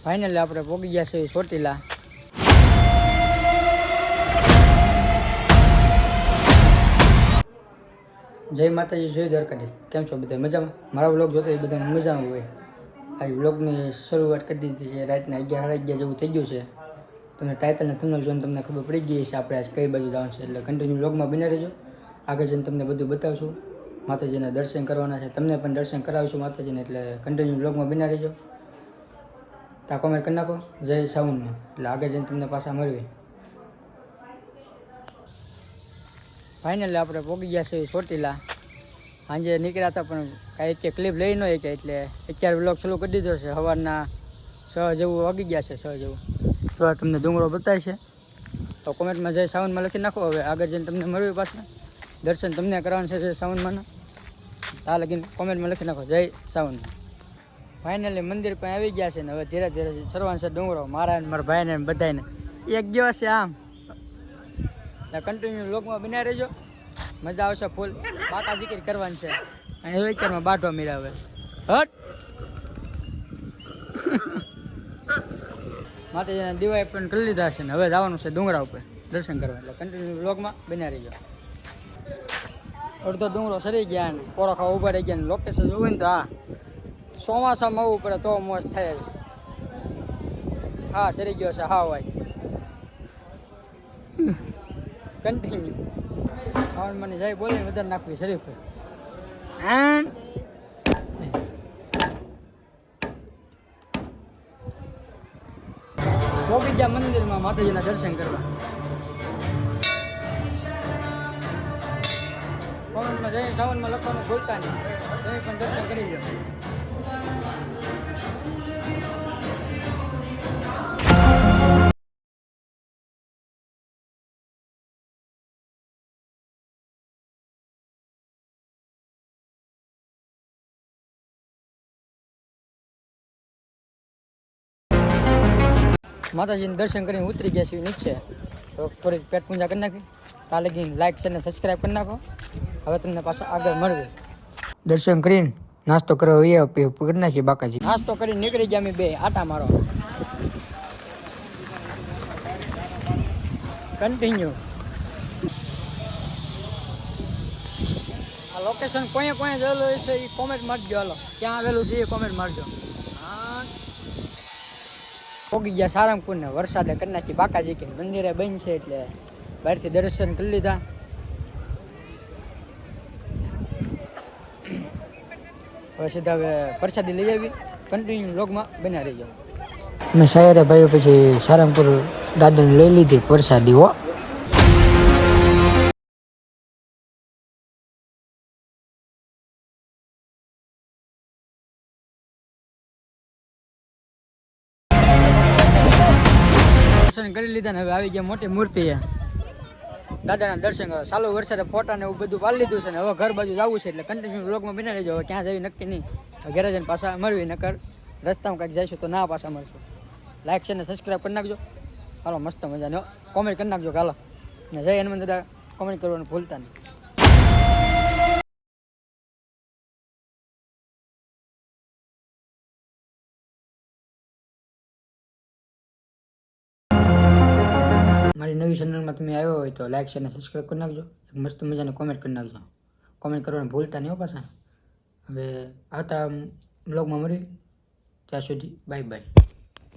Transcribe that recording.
Finally આપણે પહોંચી ગયા છે ચોટીલા. જય માતાજી, જય દ્વારકાધીશ. કેમ છો બધા? મજામાં? મારા વ્લોગ જોતા એ બધા મજામાં હોય. આ વ્લોગની શરૂઆત કરી દીધી છે. રાતના 11:30 જેવું થઈ ગયું છે. તમને ટાઇટલ અને થંબનેલ જોઈને તમને ખબર પડી ગઈ છે આપણે આજ કઈ બાજુ જવાનું છે. એટલે કન્ટિન્યુ વ્લોગમાં બને રહેજો. આગળ જઈને તમને બધું બતાવશું. માતાજીના દર્શન કરવાના છે, તમને પણ દર્શન કરાવીશું માતાજીને. એટલે કન્ટિન્યુ વ્લોગમાં બને રહેજો. તા કોમેન્ટ કરી નાખો જય સાઉન્ડમાં, એટલે આગળ જઈને તમને પાછા મળવી. ફાઇનલી આપણે પહોંચી ગયા છે ચોટીલા. સાંજે નીકળ્યા હતા પણ કાંઈ એક ક્લિપ લઈ ન કે એટલે અત્યારે વ્લોગ ચાલુ કરી દીધો છે. સવારના 6 જેવું વાગી ગયા છે. 6 જેવું તો તમને ડુંગરો બતાવે છે. તો કોમેન્ટમાં જય સાઉન્ડમાં લખી નાખો. હવે આગળ જઈને તમને મળવી પાછા દર્શન તમને કરવાનું છે જય સાઉન્ડમાંના. આ લગીને કોમેન્ટમાં લખી નાખો જય સાઉન્ડમાં. ફાઇનલી મંદિર પણ આવી ગયા છે ને હવે ધીરે ધીરે સરવાન છે ડુંગરો. મારા ને મારા ભાઈને બધાને એક દિવસ છે આમ. કન્ટિન્યુ વ્લોગમાં બન્યા રહેજો, મજા આવશે ફૂલ. બાકા જીકર કરવાની છે અને હવે અત્યારમાં બાંધવા મળ્યા. હવે હટ માતાજીના દિવાળી પણ કરી લીધા છે ને હવે જવાનું છે ડુંગરા ઉપર દર્શન કરવા. એટલે કન્ટિન્યુ વ્લોગમાં બન્યા રહેજો. અડધો ડુંગરો સરી ગયા ને કોરો ખાવા ઉભા રહી ગયા ને લોકેશન જોવું ને તો હા ચોમાસામાં આવવું પડે તો મોજ થાય. હા સરી ગયો છે હા ભાઈ. કન્ટિન્યુ સાઉન્ડ મને જાય બોલીને વધારે નાખવી શરીફ. બીજા મંદિરમાં માતાજીના દર્શન કરવા. કોમેન્ટમાં જઈને સાઉન્ડમાં લખવાનું ભૂલતા નહીં. તમે પણ દર્શન કરી લો. માતાજીને દર્શન કરીને ઉતરી ગયા છીએ નીચે. તો થોડીક પેટ પૂજા કરી નાખી. કાલે ગઈને લાઈક છે ને સબસ્ક્રાઈબ કરી નાખો. હવે તમને પાછા આગળ મળવી. દર્શન કરીને નાસ્તો કરવા કરી નાખીએ બાકાજી. નાસ્તો કરીને નીકળી ગયા અમે બે આટા મારો. કન્ટિન્યુ આ લોકેશન કોઈ જોયેલું છે એ કોમેન્ટ મારજો. હાલો ક્યાં આવેલું છે એ કોમેન્ટ મારજો. પોગી ગયા સારંગપુર ને વરસાદે કરી નાખી બાકાજી કે મંદિરે બંધ છે એટલે બહારથી દર્શન કરી લીધા. હવે સીધા હવે પ્રસાદી લઈ આવી. કન્ટિન્યુ વ્લોગમાં બન્યા રહીજો. મેં સાયરે ભાઈઓ પછી સારંગપુર દાદાને લઈ લીધી પ્રસાદી હો. દર્શન કરી લીધા ને હવે આવી ગયા મોટી મૂર્તિ. દાદાના દર્શન કરો. ચાલુ વરસાદે ફોટા ને એવું બધું પાડી લીધું છે ને હવે ઘર બાજુ જવું છે એટલે કન્ટિન્યુ વ્લોગમાં બના રહેજો. હવે ક્યાં જવી નક્કી નહીં. ઘરે જઈને પાછા મળવી, નકર રસ્તામાં કંઈક જઈશું તો ના પાછા મળશું. લાઈક છે ને સબસ્ક્રાઈબ કરી નાખજો. હાલો મસ્ત મજાનો કોમેન્ટ કરી નાખજો. હાલો ને જય હનુમાન દાદા કોમેન્ટ કરવાનું ભૂલતા નહીં. મારી નવી ચેનલમાં તમે આવ્યો હોય તો લાઈક છે અને સબસ્ક્રાઈબ કરી નાખજો. મસ્ત મજાને કોમેન્ટ કરી નાખજો. કોમેન્ટ કરવાનું ભૂલતા નહીં હો પાછા. હવે આવતા બ્લોગમાં મળી ત્યાં સુધી બાય બાય.